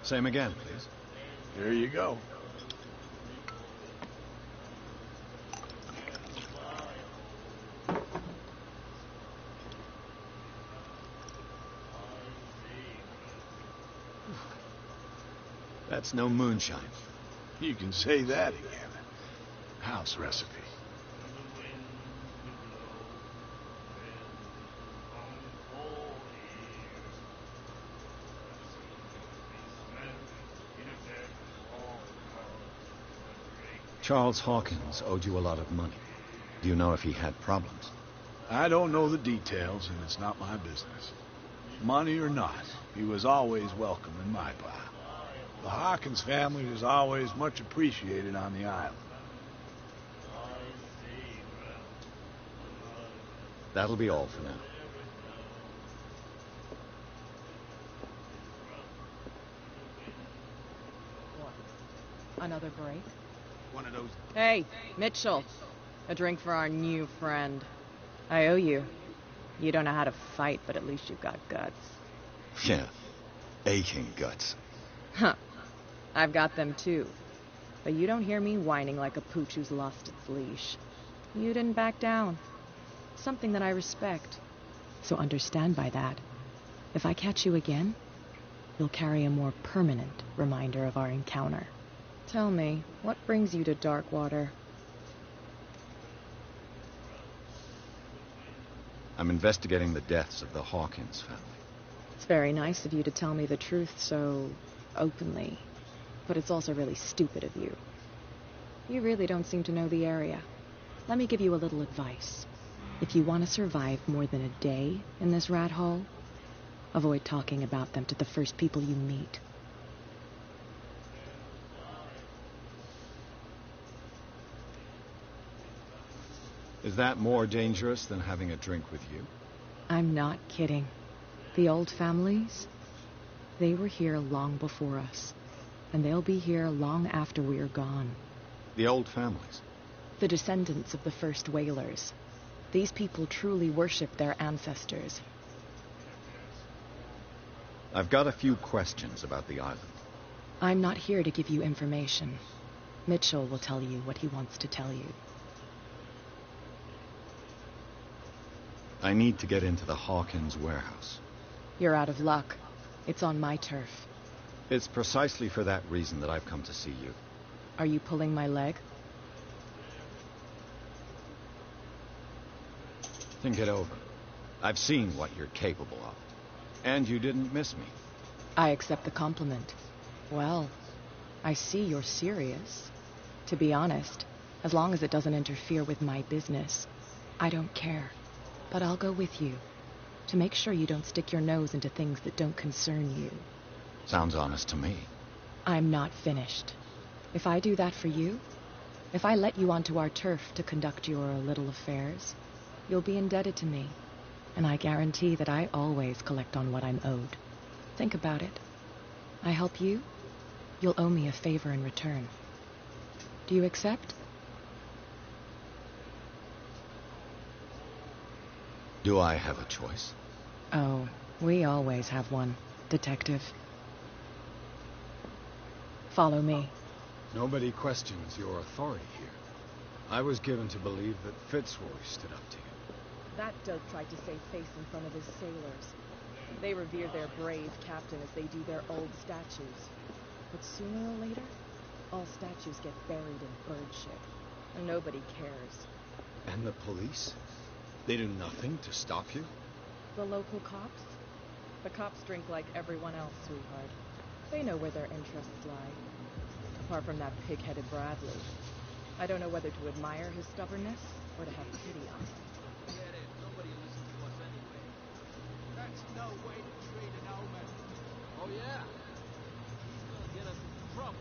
Same again, please. There you go. That's no moonshine. You can say that again. House recipe. Charles Hawkins owed you a lot of money. Do you know if he had problems? I don't know the details, and it's not my business. Money or not, he was always welcome in my pile. The Hawkins family was always much appreciated on the island. That'll be all for now. What? Another break? One of those... Hey, Mitchell. A drink for our new friend. I owe you. You don't know how to fight, but at least you've got guts. Yeah, aching guts. Huh. I've got them too. But you don't hear me whining like a pooch who's lost its leash. You didn't back down. Something that I respect. So understand by that. If I catch you again, you'll carry a more permanent reminder of our encounter. Tell me, what brings you to Darkwater? I'm investigating the deaths of the Hawkins family. It's very nice of you to tell me the truth so openly. But it's also really stupid of you. You really don't seem to know the area. Let me give you a little advice. If you want to survive more than a day in this rat hole, avoid talking about them to the first people you meet. Is that more dangerous than having a drink with you? I'm not kidding. The old families, they were here long before us. And they'll be here long after we're gone. The old families? The descendants of the first whalers. These people truly worship their ancestors. I've got a few questions about the island. I'm not here to give you information. Mitchell will tell you what he wants to tell you. I need to get into the Hawkins warehouse. You're out of luck. It's on my turf. It's precisely for that reason that I've come to see you. Are you pulling my leg? Think it over. I've seen what you're capable of. And you didn't miss me. I accept the compliment. Well, I see you're serious. To be honest, as long as it doesn't interfere with my business, I don't care. But I'll go with you, to make sure you don't stick your nose into things that don't concern you. Sounds honest to me. I'm not finished. If I do that for you, if I let you onto our turf to conduct your little affairs, you'll be indebted to me. And I guarantee that I always collect on what I'm owed. Think about it. I help you, You'll owe me a favor in return. Do you accept? Do I have a choice? Oh, we always have one, Detective. Follow me. Nobody questions your authority here. I was given to believe that Fitzroy stood up to you. That dope tried to save face in front of his sailors. They revere their brave captain as they do their old statues. But sooner or later, all statues get buried in bird shit. And nobody cares. And the police? They do nothing to stop you? The local cops? The cops drink like everyone else, sweetheart. They know where their interests lie. Apart from that pig-headed Bradley. I don't know whether to admire his stubbornness or to have pity on him. Get it. Nobody listens to us anyway. That's no way to treat an omen. Oh, yeah? He's gonna get us into trouble.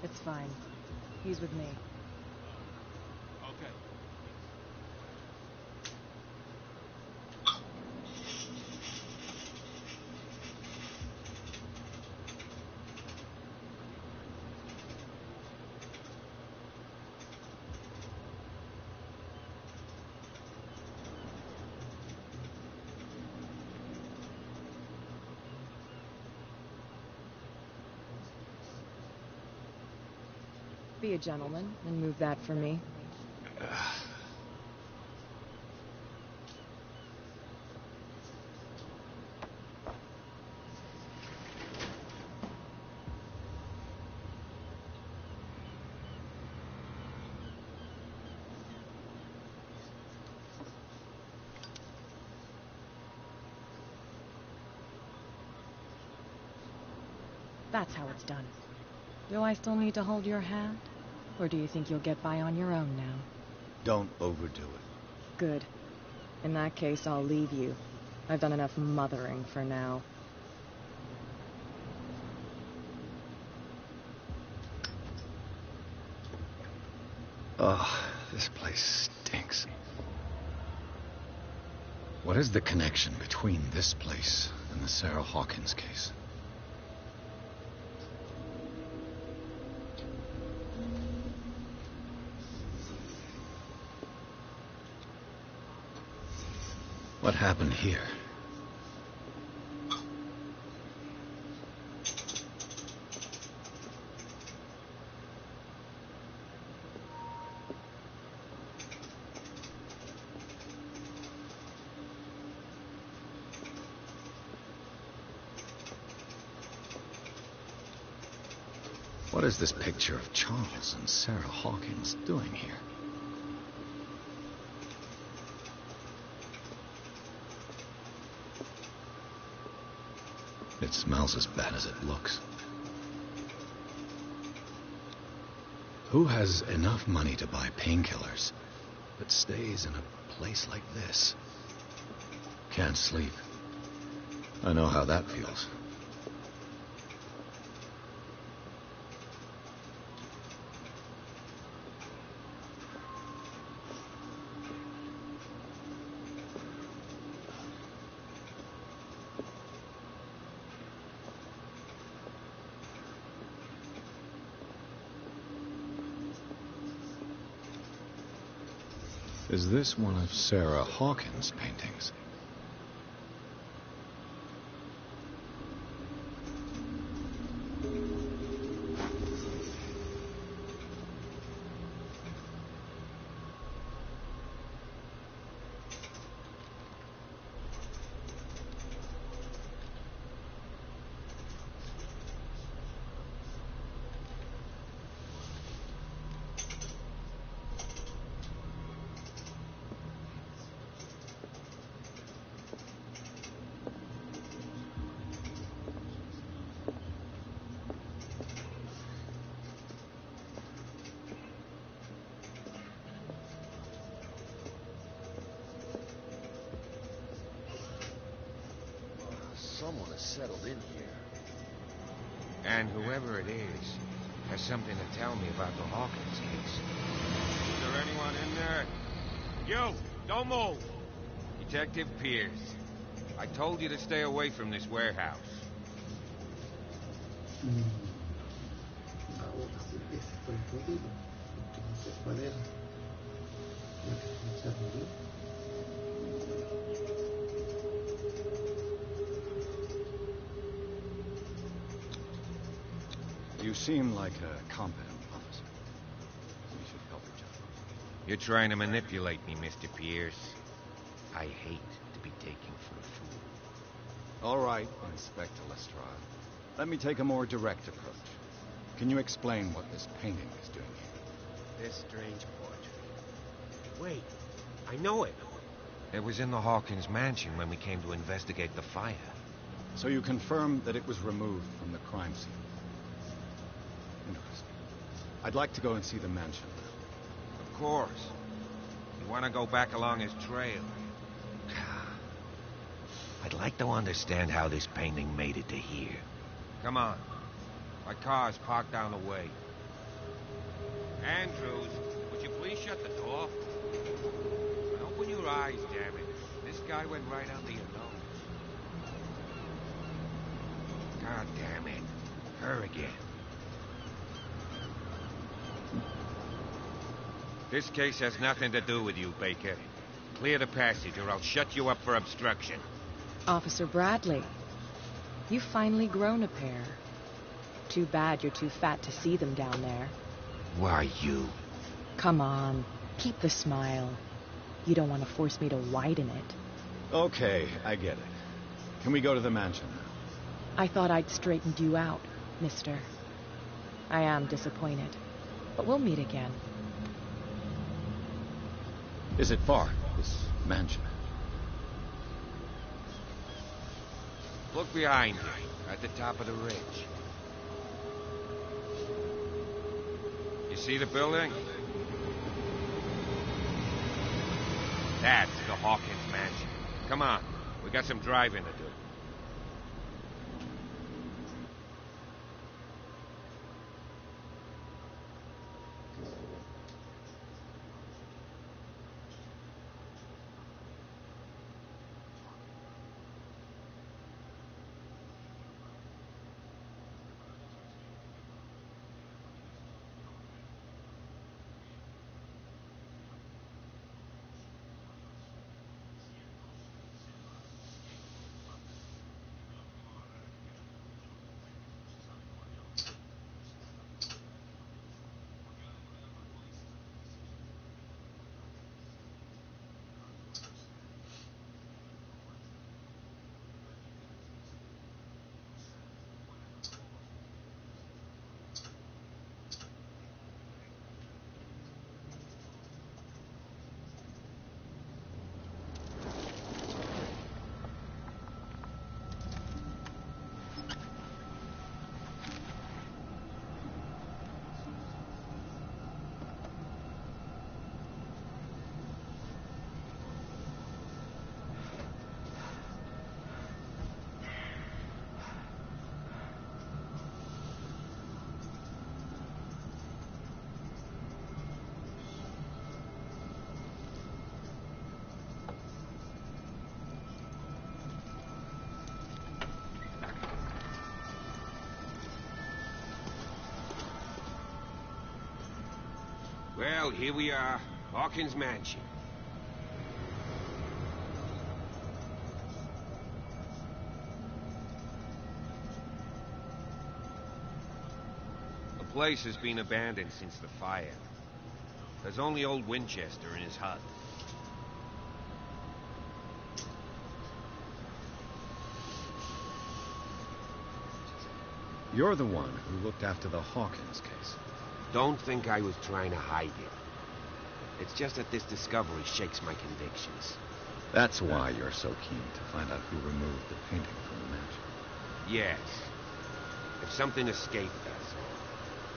It's fine. He's with me. Okay. Be a gentleman and move that for me. That's how it's done. Do I still need to hold your hand? Or do you think you'll get by on your own now? Don't overdo it. Good. In that case, I'll leave you. I've done enough mothering for now. Oh, this place stinks. What is the connection between this place and the Sarah Hawkins case? What happened here? What is this picture of Charles and Sarah Hawkins doing here? It smells as bad as it looks. Who has enough money to buy painkillers but stays in a place like this? Can't sleep. I know how that feels. Is this one of Sarah Hawkins' paintings? Someone has settled in here. And whoever it is, has something to tell me about the Hawkins case. Is there anyone in there? You! Don't move! Detective Pierce. I told you to stay away from this warehouse. Vamos a hacer esto en todo, porque no sé cuál era la que funciona bien. You seem like a competent officer. We should help each other. You're trying to manipulate me, Mr. Pierce. I hate to be taken for a fool. All right, Inspector Lestrade. Let me take a more direct approach. Can you explain what this painting is doing here? This strange portrait. Wait, I know it. It was in the Hawkins mansion when we came to investigate the fire. So you confirm that it was removed from the crime scene? Interesting. I'd like to go and see the mansion now. Of course. You want to go back along his trail? I'd like to understand how this painting made it to here. Come on. My car's parked down the way. Andrews, would you please shut the door? And open your eyes, damn it. This guy went right under your nose. God damn it. Her again. This case has nothing to do with you, Baker. Clear the passage or I'll shut you up for obstruction. Officer Bradley, you've finally grown a pair. Too bad you're too fat to see them down there. Why, you? Come on, keep the smile. You don't want to force me to widen it. Okay, I get it. Can we go to the mansion now? I thought I'd straightened you out, mister. I am disappointed, but we'll meet again. Is it far, this mansion? Look behind you, at the top of the ridge. You see the building? That's the Hawkins mansion. Come on, we got some driving to do. Well, here we are, Hawkins Mansion. The place has been abandoned since the fire. There's only old Winchester in his hut. You're the one who looked after the Hawkins case. Don't think I was trying to hide it. It's just that this discovery shakes my convictions. That's why you're so keen to find out who removed the painting from the mansion. Yes. If something escaped us,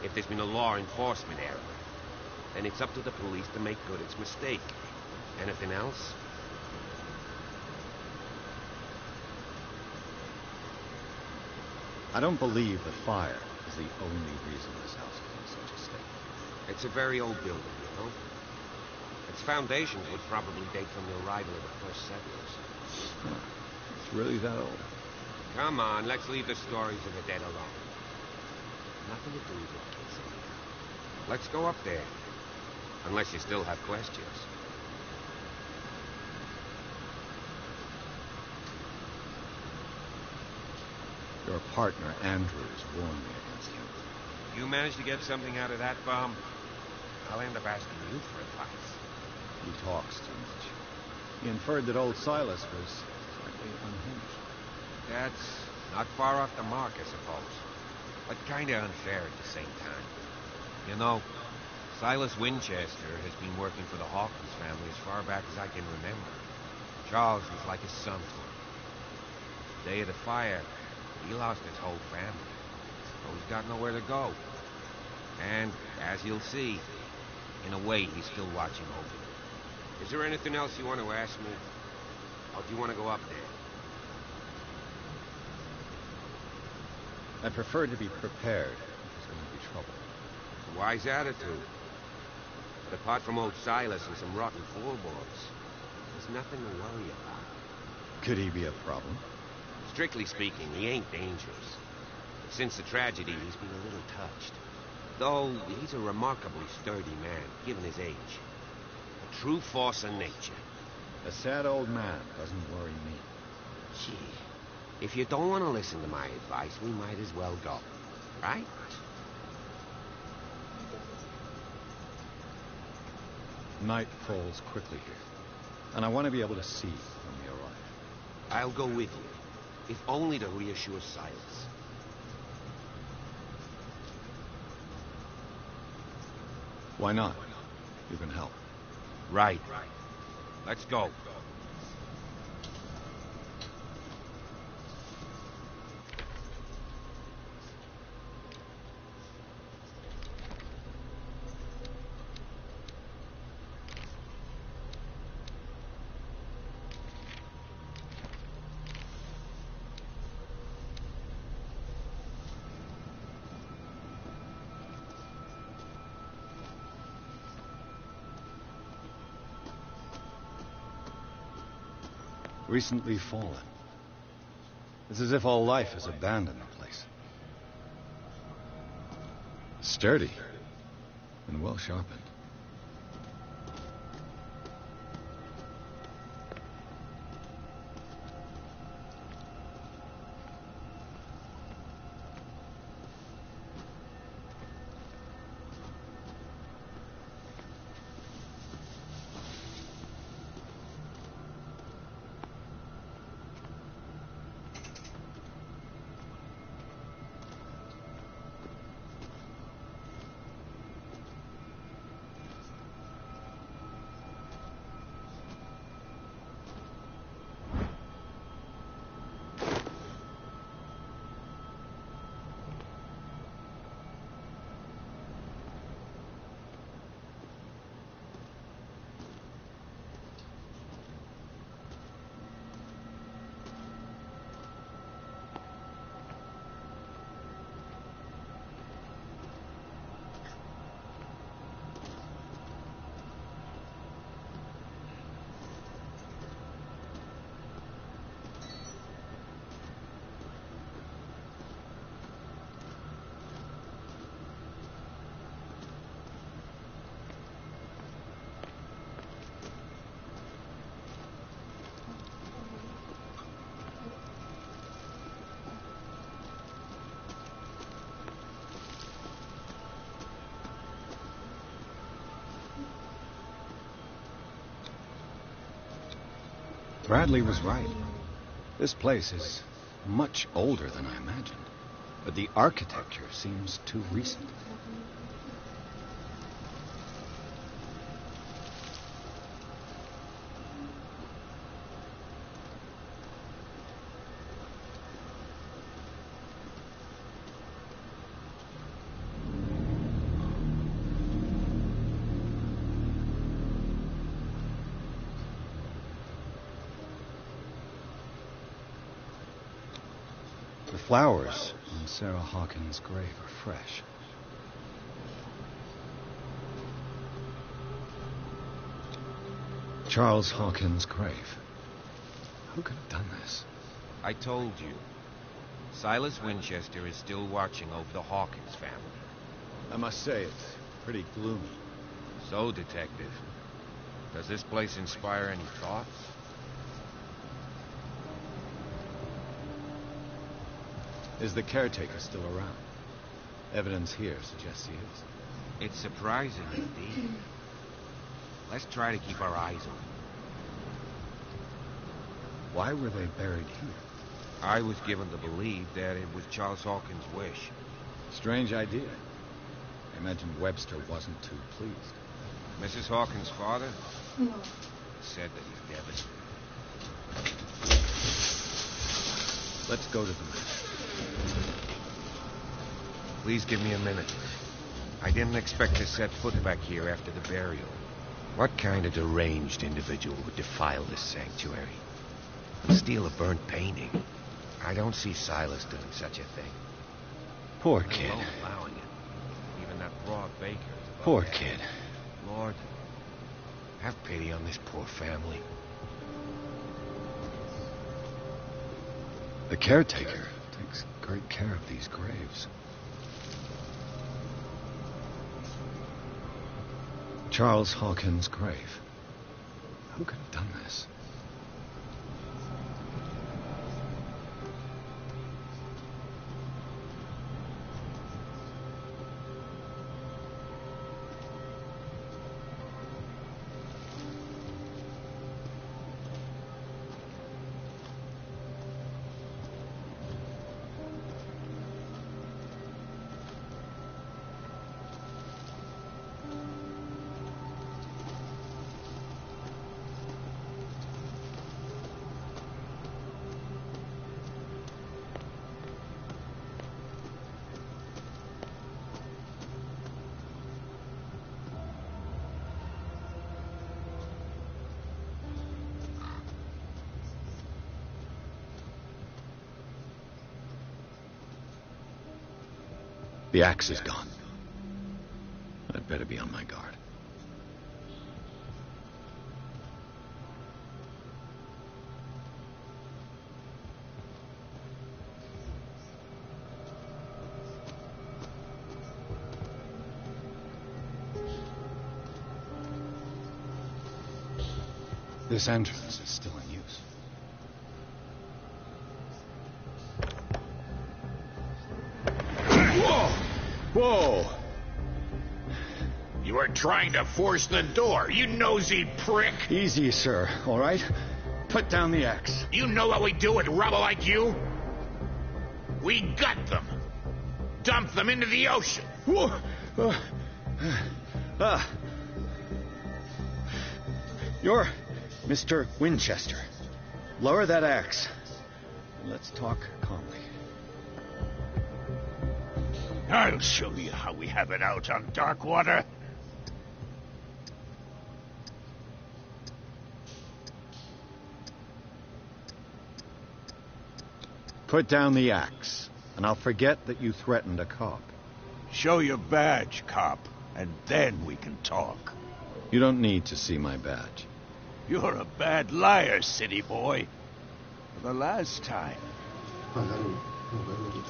if there's been a law enforcement error, then it's up to the police to make good its mistake. Anything else? I don't believe the fire is the only reason this house is in such a state. It's a very old building, you know? Its foundations would probably date from the arrival of the first settlers. Huh. It's really that old. Come on, let's leave the stories of the dead alone. Nothing to do with the kids anyhow. Let's go up there. Unless you still have questions. Your partner, Andrews, warned me against him. You managed to get something out of that bum? I'll end up asking you for advice. He talks too much. He inferred that old Silas was slightly unhinged. That's not far off the mark, I suppose. But kinda unfair at the same time. You know, Silas Winchester has been working for the Hawkins family as far back as I can remember. Charles was like his son to him. The day of the fire, he lost his whole family. So he's got nowhere to go. And, as you'll see, in a way, he's still watching over you. Is there anything else you want to ask me? Or do you want to go up there? I prefer to be prepared if there's going to be trouble. A wise attitude. But apart from old Silas and some rotten floorboards, there's nothing to worry about. Could he be a problem? Strictly speaking, he ain't dangerous. But since the tragedy, he's been a little touched. Though he's a remarkably sturdy man, given his age. A true force of nature. A sad old man doesn't worry me. Gee, if you don't want to listen to my advice, we might as well go. Right? Night falls quickly here, and I want to be able to see when we arrive. I'll go with you, if only to reassure Silas. Why not? You can help. Right. Let's go. Recently fallen. It's as if all life has abandoned the place. Sturdy and well sharpened. Bradley was right. This place is much older than I imagined, but the architecture seems too recent. The flowers on Sarah Hawkins' grave are fresh. Charles Hawkins' grave. Who could have done this? I told you. Silas Winchester is still watching over the Hawkins family. I must say, it's pretty gloomy. So, Detective, does this place inspire any thoughts? Is the caretaker still around? Evidence here suggests he is. It's surprising, indeed. Let's try to keep our eyes open. Why were they buried here? I was given to believe that it was Charles Hawkins' wish. Strange idea. I imagine Webster wasn't too pleased. Mrs. Hawkins' father said that he's devastated. Let's go to the map. Please give me a minute. I didn't expect to set foot back here after the burial. What kind of deranged individual would defile this sanctuary? And steal a burnt painting? I don't see Silas doing such a thing. Poor kid. Allowing it. Even that broad baker. Poor kid. Lord, have pity on this poor family. The caretaker takes great care of these graves. Charles Hawkins' grave. Who could have done this? The axe is gone. I'd better be on my guard. This entrance is still in use. Whoa! You were trying to force the door, you nosy prick! Easy, sir, all right? Put down the axe. You know what we do with rubble like you? We gut them. Dump them into the ocean. You're Mr. Winchester. Lower that axe. Let's talk calmly. I'll show you how we have it out on Darkwater. Put down the axe, and I'll forget that you threatened a cop. Show your badge, cop, and then we can talk. You don't need to see my badge. You're a bad liar, city boy. For the last time. Pagaron, no,